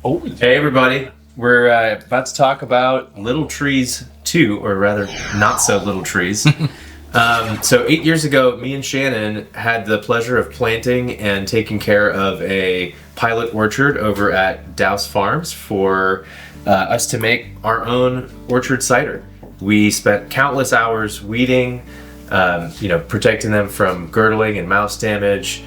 Oh, hey everybody. We're about to talk about Little Trees 2, or rather, not so little trees. So 8 years ago, me and Shannon had the pleasure of planting and taking care of a pilot orchard over at Douse Farms for us to make our own orchard cider. We spent countless hours weeding, protecting them from girdling and mouse damage,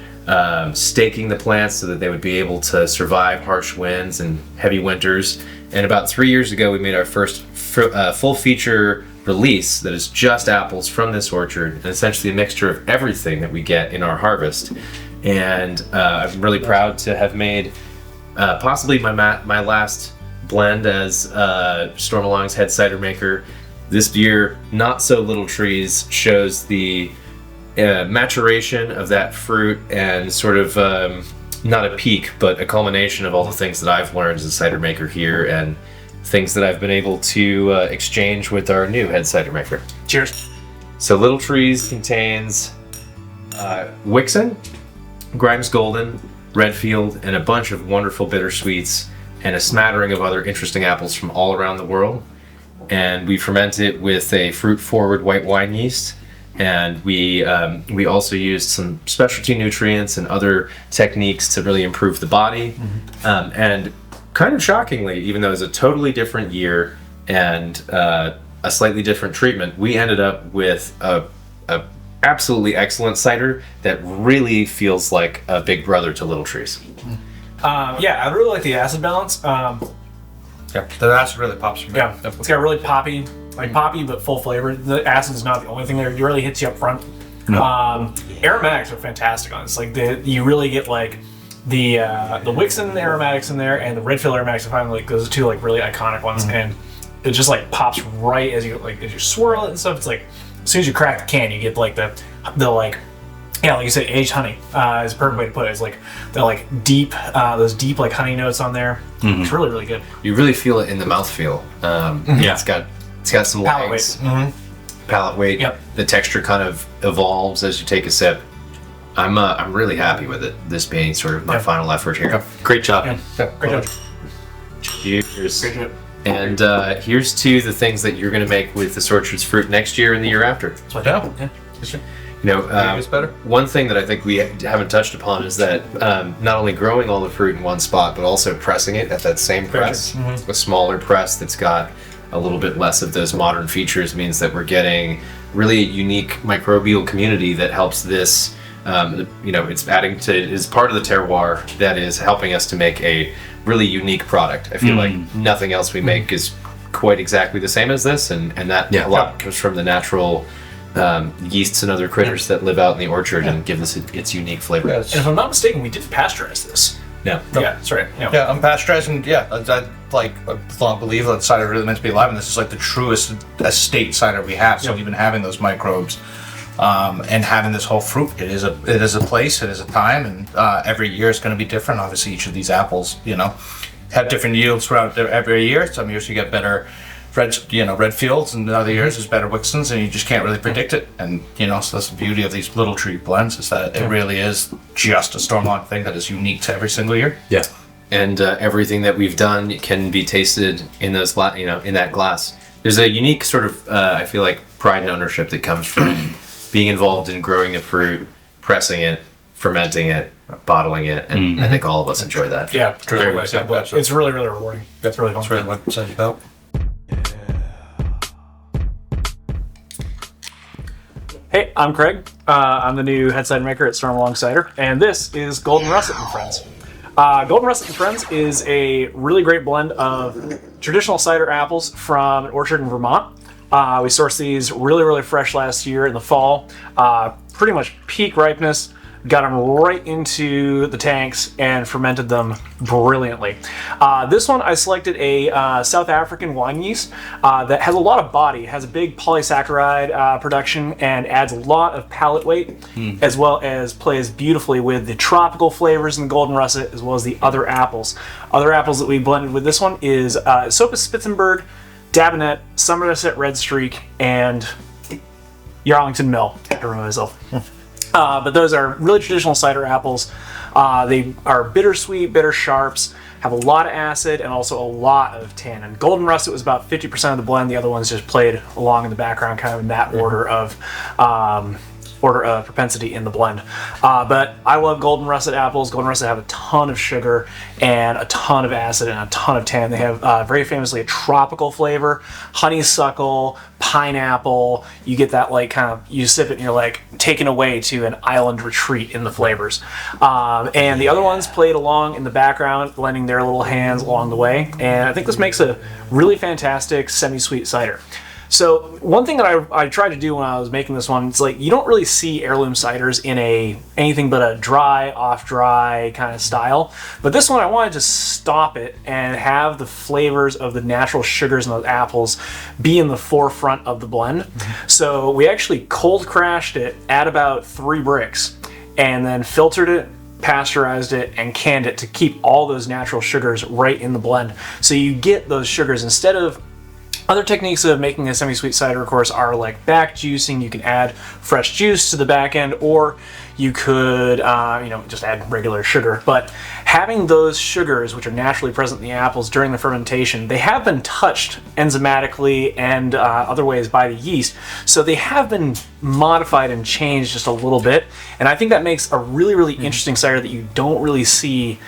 staking the plants so that they would be able to survive harsh winds and heavy winters. And about 3 years ago, we made our first full feature release that is just apples from this orchard, and essentially a mixture of everything that we get in our harvest. And I'm really proud to have made possibly my last blend as Stormalong's head cider maker. This year, Not So Little Trees shows the maturation of that fruit and sort of not a peak, but a culmination of all the things that I've learned as a cider maker here and things that I've been able to exchange with our new head cider maker. cheers. So Little Trees contains Wixen, Grimes Golden, Redfield, and a bunch of wonderful bittersweets and a smattering of other interesting apples from all around the world. And we ferment it with a fruit-forward white wine yeast. And we also used some specialty nutrients and other techniques to really improve the body. Mm-hmm. And kind of shockingly, even though it was a totally different year and a slightly different treatment, we ended up with a absolutely excellent cider that really feels like a big brother to Little Trees. I really like the acid balance. Yeah, the acid really pops for me. Yeah, it's got really poppy but full flavor. The acid is not the only thing there. It really hits you up front. No. Aromatics are fantastic on this. Like you really get like the Wixen aromatics in there, and the Redfield aromatics. I find like those are two like really iconic ones, and it just like pops right as you swirl it and stuff. It's like as soon as you crack the can, you get like the like. Yeah, like you said, aged honey is a perfect way to put it. It's like the like deep, those deep like honey notes on there. Mm-hmm. It's really, really good. You really feel it in the mouthfeel. Yeah, it's got some palate weight. Mm-hmm. Palate weight. Yep. The texture kind of evolves as you take a sip. I'm really happy with it. This being sort of my final effort here. Great job. Great job. Cheers. Great job. And here's to the things that you're going to make with this orchard's fruit next year and the year after. That's what I do. Yeah. It's better. One thing that I think we haven't touched upon is that not only growing all the fruit in one spot, but also pressing it at that same press. Mm-hmm. A smaller press that's got a little bit less of those modern features means that we're getting really unique microbial community that helps this. It's adding to is part of the terroir that is helping us to make a really unique product. I feel like nothing else we make is quite exactly the same as this, and that a lot comes from the natural yeasts and other critters that live out in the orchard and give this its unique flavor. And if I'm not mistaken, we didn't pasteurize this. No. Yeah, that's right. Yeah, unpasteurized, and I believe that cider really meant to be alive, and this is like the truest estate cider we have. So even having those microbes, and having this whole fruit, it is a place, it is a time, and every year is going to be different. Obviously, each of these apples, have different yields throughout every year. Some years you get better Redfields, and other years is better Wixens, and you just can't really predict it. And so that's the beauty of these Little Tree blends, is that it really is just a Stormalong thing that is unique to every single year. Yeah, and everything that we've done can be tasted in those in that glass. There's a unique sort of I feel like pride and ownership that comes from being involved in growing the fruit, pressing it, fermenting it, bottling it, and I think all of us enjoy that. Yeah, it's really, really rewarding. That's really fun. That's really what it's about. Hey, I'm Craig. I'm the new head cider maker at Stormalong Cider, and this is Golden Russet and Friends. Golden Russet and Friends is a really great blend of traditional cider apples from an orchard in Vermont. We sourced these really, really fresh last year in the fall. Pretty much peak ripeness. Got them right into the tanks and fermented them brilliantly. This one I selected a South African wine yeast that has a lot of body, has a big polysaccharide production, and adds a lot of palate weight, as well as plays beautifully with the tropical flavors in the Golden Russet, as well as the other apples. Other apples that we blended with this one is Sopus Spitzenberg, Dabinet, Somerset Red Streak, and Yarlington Mill. I can't remember myself. But those are really traditional cider apples. They are bittersweet, bitter sharps, have a lot of acid and also a lot of tannin. Golden Russet was about 50% of the blend. The other ones just played along in the background, kind of in that order of propensity in the blend. But I love Golden Russet apples. Golden Russet have a ton of sugar and a ton of acid and a ton of tannin. They have very famously a tropical flavor, honeysuckle, pineapple. You get that like kind of, you sip it and you're like taken away to an island retreat in the flavors. And the other ones played along in the background, lending their little hands along the way. And I think this makes a really fantastic semi-sweet cider. So one thing that I tried to do when I was making this one, it's like you don't really see heirloom ciders in anything but a dry, off-dry kind of style. But this one I wanted to stop it and have the flavors of the natural sugars in those apples be in the forefront of the blend. Mm-hmm. So we actually cold crashed it at about 3 bricks and then filtered it, pasteurized it, and canned it to keep all those natural sugars right in the blend. So you get those sugars instead of other techniques of making a semi-sweet cider, of course, are like back juicing. You can add fresh juice to the back end, or you could, just add regular sugar. But having those sugars, which are naturally present in the apples during the fermentation, they have been touched enzymatically and other ways by the yeast. So they have been modified and changed just a little bit. And I think that makes a really, really interesting cider that you don't really see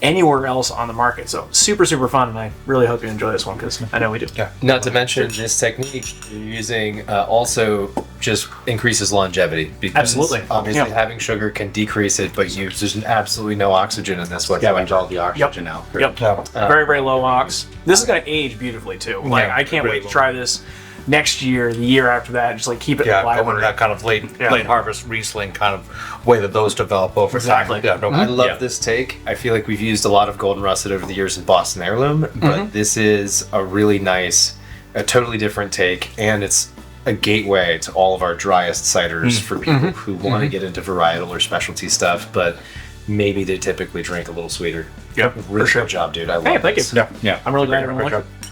anywhere else on the market. So super, super fun, and I really hope you enjoy this one because I know we do. Yeah. Not to mention this technique you're using also just increases longevity. Because absolutely. Obviously, having sugar can decrease it, but there's absolutely no oxygen in this whatsoever. Yeah, all the oxygen out. Yep. Very, very low ox. This is going to age beautifully too. Like I can't wait to try this next year, the year after that, just like keep it in the library. Going that kind of late harvest Riesling kind of way that those develop over time. I love this take. I feel like we've used a lot of Golden Russet over the years in Boston Heirloom, but this is a really nice, a totally different take, and it's a gateway to all of our driest ciders for people who want to get into varietal or specialty stuff, but maybe they typically drink a little sweeter. Yep, really for sure. Good job, dude. I love thank this. you. Yeah, I'm really glad everyone liked it.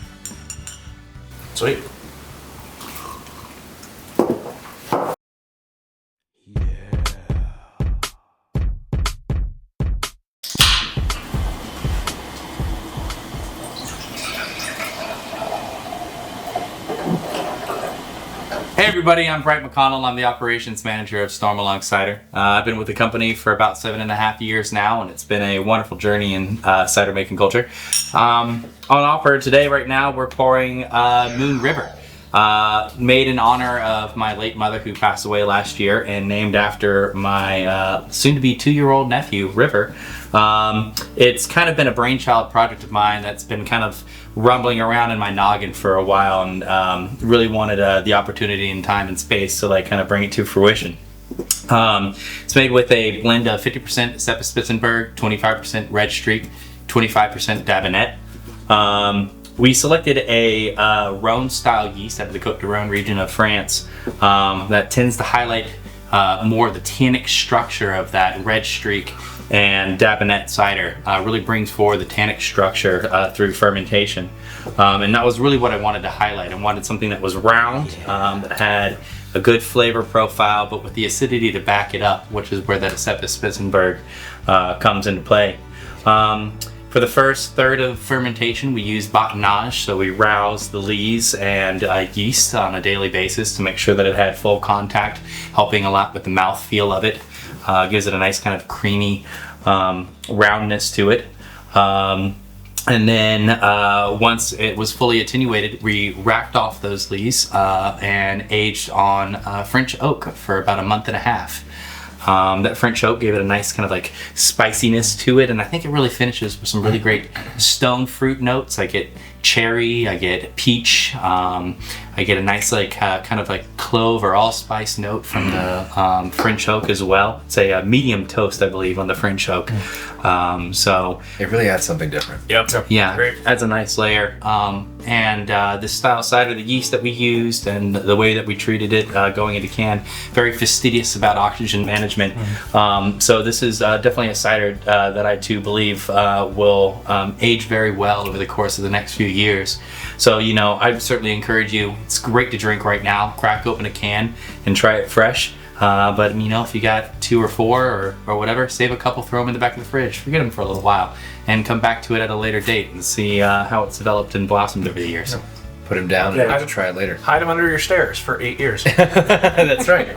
Sweet. Hey everybody, I'm Bright McConnell. I'm the operations manager of Stormalong Cider. I've been with the company for about 7.5 years now, and it's been a wonderful journey in cider making culture. On offer today, right now, we're pouring Moon River, made in honor of my late mother who passed away last year, and named after my soon-to-be 2-year-old nephew, River. It's kind of been a brainchild project of mine that's been kind of rumbling around in my noggin for a while, and really wanted the opportunity and time and space to like kind of bring it to fruition. It's made with a blend of 50% Sepa Spitzenberg, 25% Red Streak, 25% Dabinet. We selected a Rhone style yeast out of the Côte d'Aron region of France that tends to highlight more of the tannic structure of that Red Streak, and Dabinet cider really brings forward the tannic structure through fermentation. And that was really what I wanted to highlight. I wanted something that was round, that had a good flavor profile, but with the acidity to back it up, which is where that Sepa Spitzenberg comes into play. For the first third of fermentation, we use botonnage, so we rouse the lees and yeast on a daily basis to make sure that it had full contact, helping a lot with the mouth feel of it. Gives it a nice kind of creamy roundness to it. And then once it was fully attenuated, we racked off those lees and aged on French oak for about 1.5 months. That French oak gave it a nice kind of like spiciness to it, and I think it really finishes with some really great stone fruit notes. I get cherry, I get peach, I get a nice like kind of like clove or allspice note from the French oak as well. It's a medium toast, I believe, on the French oak. So it really adds something different. Yep. Yeah, great. Adds a nice layer. And this style cider, the yeast that we used and the way that we treated it going into can, very fastidious about oxygen management. So this is definitely a cider that I too believe will age very well over the course of the next few years. So, I certainly encourage you. It's great to drink right now. Crack open a can and try it fresh. But you know, if you got 2 or 4 or whatever, save a couple, throw them in the back of the fridge, forget them for a little while, and come back to it at a later date and see how it's developed and blossomed over the years. Put them down and Yeah. have to try it later. Hide them under your stairs for 8 years. That's right.